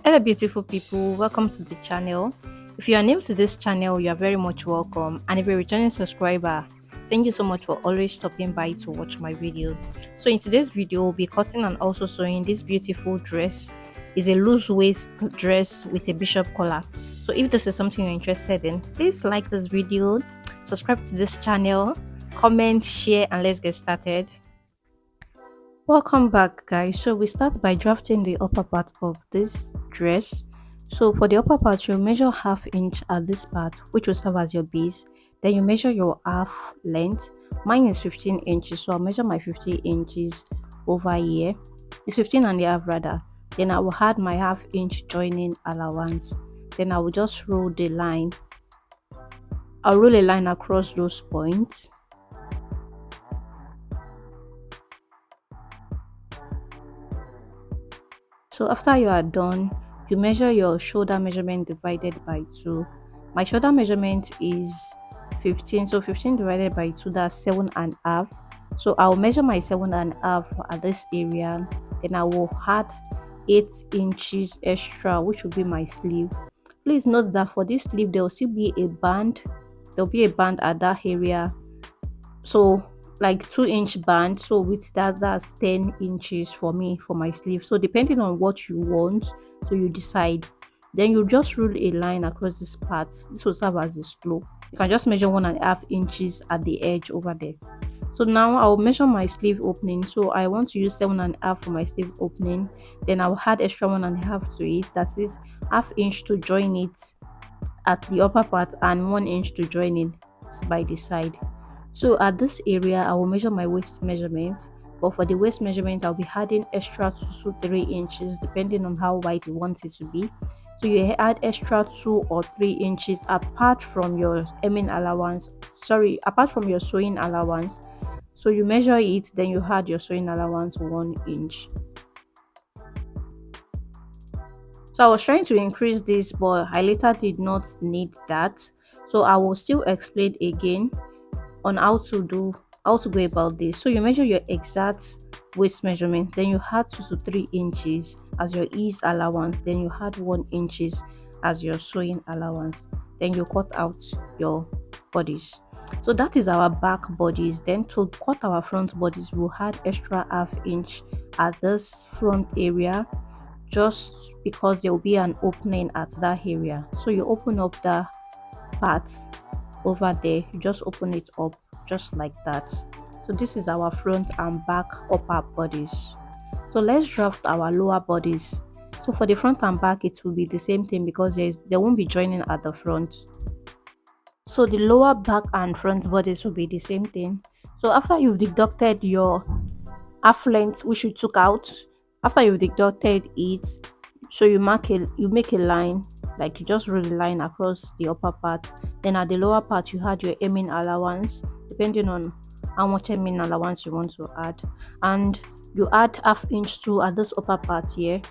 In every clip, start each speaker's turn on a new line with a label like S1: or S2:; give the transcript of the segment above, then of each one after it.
S1: Hello beautiful people, welcome to the channel. If you are new to this channel, you are very much welcome, and if you're a returning subscriber, thank you so much for always stopping by to watch my video. So in today's video, we'll be cutting and also sewing this beautiful dress. Is a loose waist dress with a bishop collar. So if this is something you're interested in, please like this video, subscribe to this channel, comment, share, and let's get started. Welcome back guys. So we start by drafting the upper part of this dress. So for the upper part, you measure half inch at this part, which will serve as your base. Then you measure your half length. Mine is 15 inches, so I'll measure my 50 inches over here. It's 15 and a half rather. Then I will add my half inch joining allowance. Then I will just roll the line. I'll roll a line across those points. So after you are done, you measure your shoulder measurement divided by 2. My shoulder measurement is 15, so 15 divided by 2, that's 7.5. So I'll measure my 7.5 at this area. Then I will add 8 inches extra, which will be my sleeve. Please note that for this sleeve there will still be a band. There'll be a band at that area, so like 2-inch band. So with that, that's 10 inches for me for my sleeve. So depending on what you want, so you decide. Then you just rule a line across this part. This will serve as a slope. You can just measure 1.5 inches at the edge over there. So now I'll measure my sleeve opening. So I want to use 7.5 for my sleeve opening. Then I'll add extra 1.5 to it, that is half inch to join it at the upper part and 1 inch to join it by the side. So at this area, I will measure my waist measurement, but for the waist measurement, I'll be adding extra 2 to 3 inches depending on how wide you want it to be. So you add extra 2 or 3 inches apart from your hemming allowance, apart from your sewing allowance. So you measure it, then you add your sewing allowance 1 inch. So I was trying to increase this, but I later did not need that. So I will still explain again on how to go about this. So you measure your exact waist measurement, then you add 2 to 3 inches as your ease allowance, then you add 1 inches as your sewing allowance, then you cut out your bodies. So that is our back bodies. Then to cut our front bodies, we'll add extra half inch at this front area, just because there will be an opening at that area. So you open up the part over there, you just open it up just like that. So this is our front and back upper bodies. So let's draft our lower bodies. So for the front and back, it will be the same thing because they won't be joining at the front. So the lower back and front bodies will be the same thing. So after you've deducted your half length which you took out, after you've deducted it, so you make a line, like you just roll a line across the upper part. Then at the lower part, you had your hemming allowance depending on how much hemming allowance you want to add, and you add half inch to at this upper part here.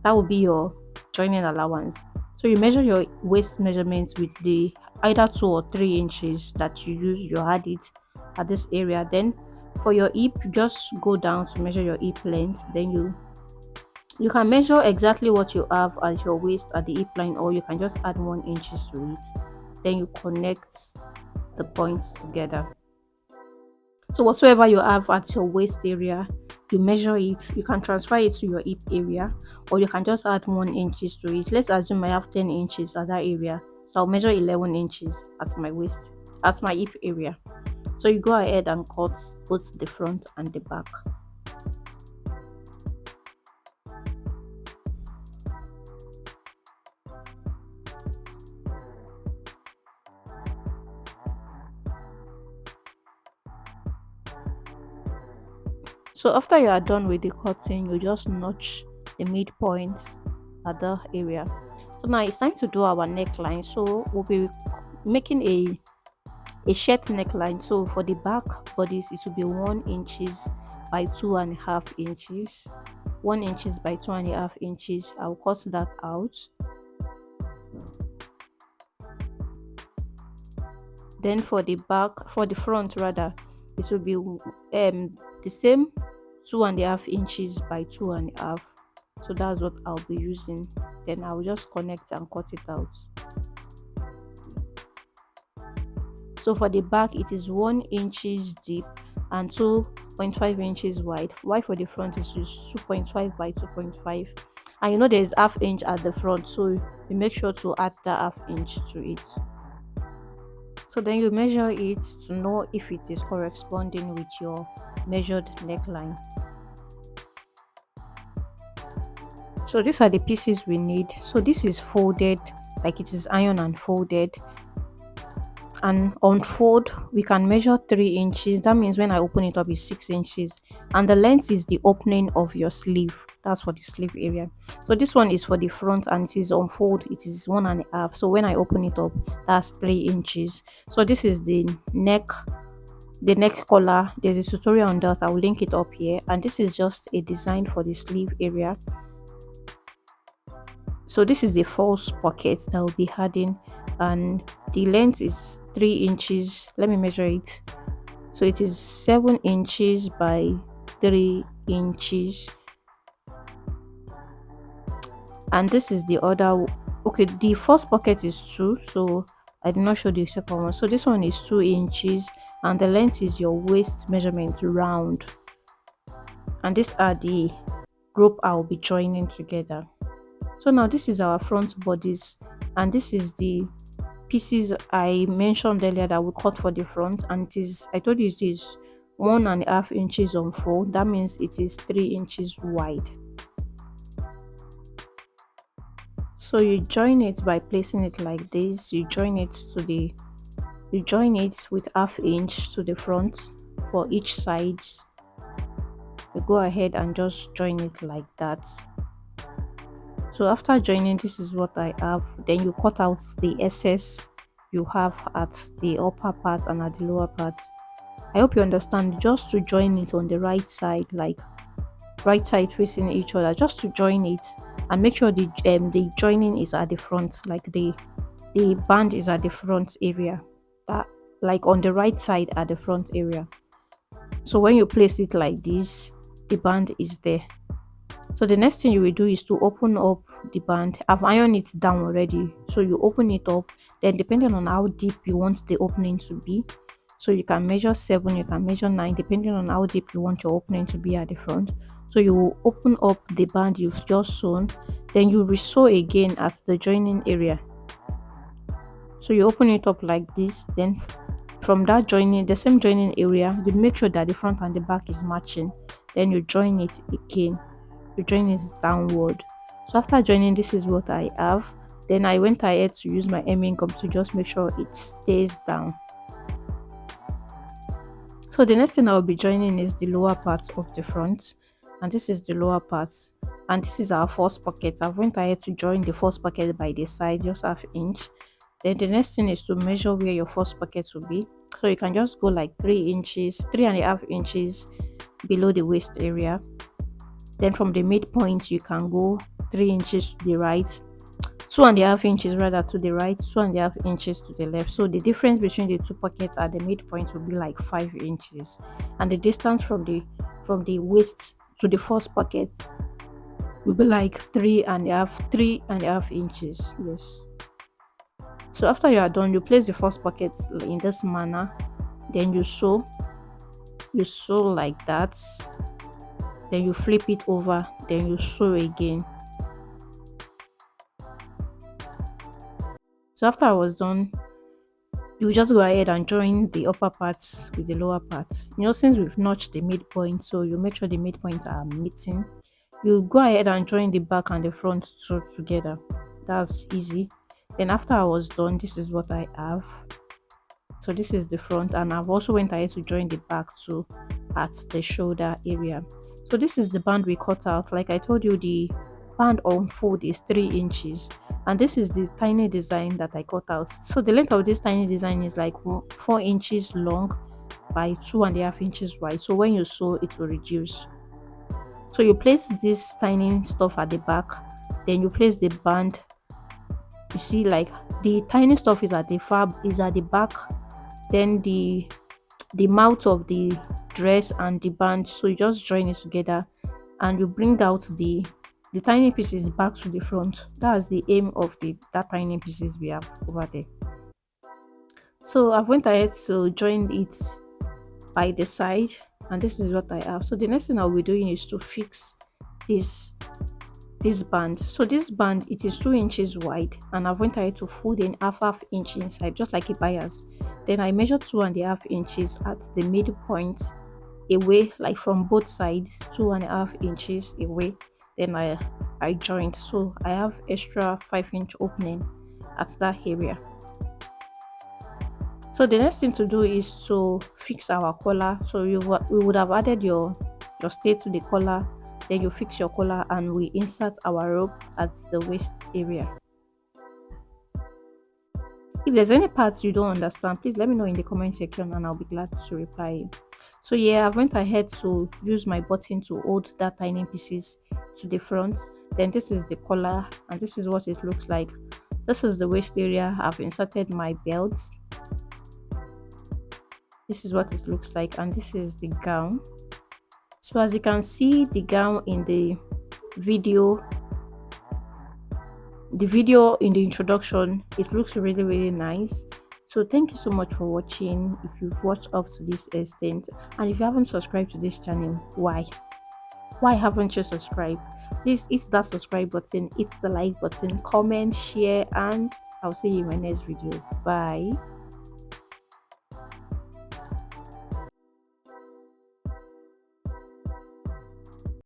S1: That will be your joining allowance. So you measure your waist measurement with the either 2 or 3 inches that you use. You add it at this area. Then for your hip, you just go down to measure your hip length. Then you can measure exactly what you have at your waist at the hip line, or you can just add 1 inches to it. Then you connect the points together. So whatsoever you have at your waist area, you measure it. You can transfer it to your hip area, or you can just add 1 inches to it. Let's assume I have 10 inches at that area, so I'll measure 11 inches at my waist, at my hip area. So you go ahead and cut both the front and the back. So after you are done with the cutting, you just notch the midpoint at the area. So now it's time to do our neckline. So we'll be making a shirt neckline. So for the back bodies, it will be 1 inches by 2.5 inches. 1 inches by 2.5 inches. I'll cut that out. Then for the front rather, it will be the same 2.5 inches by 2.5. So that's what I'll be using. then I will just connect and cut it out. So for the back, it is 1 inches deep and 2.5 inches wide. Why for the front is just 2.5 by 2.5. And you know there is half inch at the front, so you make sure to add that half inch to it. So then you measure it to know if it is corresponding with your measured neckline. So these are the pieces we need. So this is folded, like it is iron and folded. And on fold we can measure 3 inches. That means when I open it up it's 6 inches, and the length is the opening of your sleeve. That's for the sleeve area. So this one is for the front and it is on fold, it is 1.5. So when I open it up, that's 3 inches. So this is the neck collar. There's a tutorial on that, I will link it up here, and this is just a design for the sleeve area. So this is the false pocket that will be adding, and the length is 3 inches. Let me measure it. So it is 7 inches by 3 inches, and this is the other. Okay, the first pocket is 2, so I did not show the second one. So this one is 2 inches, and the length is your waist measurement round, and these are the rope I'll be joining together. So now this is our front bodice, and this is the pieces I mentioned earlier that we cut for the front, and it is, I told you, it is 1.5 inches on fold. That means it is 3 inches wide. So you join it by placing it like this. You join it with half inch to the front for each side. You go ahead and just join it like that. So after joining, this is what I have. Then you cut out the excess you have at the upper part and at the lower part. I hope you understand. Just to join it on the right side, like right side facing each other, just to join it, and make sure the joining is at the front, like the band is at the front area, that like on the right side at the front area. So when you place it like this, the band is there. So the next thing you will do is to open up the band. I've ironed it down already, so you open it up. Then depending on how deep you want the opening to be, so you can measure 7, you can measure 9, depending on how deep you want your opening to be at the front. So you will open up the band you've just sewn, then you resew again at the joining area. So you open it up like this, then from that joining, the same joining area, you make sure that the front and the back is matching. Then you join it again, you join it downward. So after joining, this is what I have. Then I went ahead to use my hemming gum to just make sure it stays down. So the next thing I'll be joining is the lower part of the front, and this is the lower part, and this is our first pocket. I went ahead to join the first pocket by the side, just half inch. Then the next thing is to measure where your first pocket will be. So you can just go like 3.5 inches below the waist area. Then from the midpoint you can go 3 inches to the right, 2.5 inches rather to the right, 2.5 inches to the left. So the difference between the two pockets at the midpoint will be like 5 inches, and the distance from the waist to the first pocket will be like 3.5 inches. Yes. So after you are done, you place the first pocket in this manner, then you sew like that, then you flip it over, then you sew again. So after I was done, you just go ahead and join the upper parts with the lower parts. You know, since we've notched the midpoint, so you make sure the midpoints are meeting. You go ahead and join the back and the front sew together. That's easy. Then after I was done, this is what I have. So this is the front, and I've also went ahead to join the back too at the shoulder area. So this is the band we cut out. Like I told you, the band on fold is 3 inches, and this is the tiny design that I cut out. So the length of this tiny design is like 4 inches long by 2.5 inches wide. So when you sew, it will reduce. So you place this tiny stuff at the back, then you place the band. You see, like the tiny stuff is at the back, then the mouth of the dress and the band. So you just join it together, and you bring out the the tiny pieces back to the front. That's the aim of the that tiny pieces we have over there. So I went ahead to join it by the side, and this is what I have. So the next thing I'll be doing is to fix this this band. So this band, it is 2 inches wide, and I went ahead to fold in half inch inside, just like a bias. Then I measured 2.5 inches at the middle point away, like from both sides, 2.5 inches away. Then I joined, so I have extra 5 inch opening at that area. So the next thing to do is to fix our collar. So we would have added your stay to the collar, then you fix your collar, and we insert our rope at the waist area. If there's any parts you don't understand, please let me know in the comment section and I'll be glad to reply you. So yeah, I went ahead to use my button to hold that tiny pieces to the front. Then this is the collar, and this is what it looks like. This is the waist area. I've inserted my belt. This is what it looks like, and this is the gown. So as you can see, the gown in video the video in the introduction, it looks really nice. So thank you so much for watching. If you've watched up to this extent, and if you haven't subscribed to this channel, why haven't you subscribed? Please hit that subscribe button, hit the like button, comment, share, and I'll see you in my next video. Bye.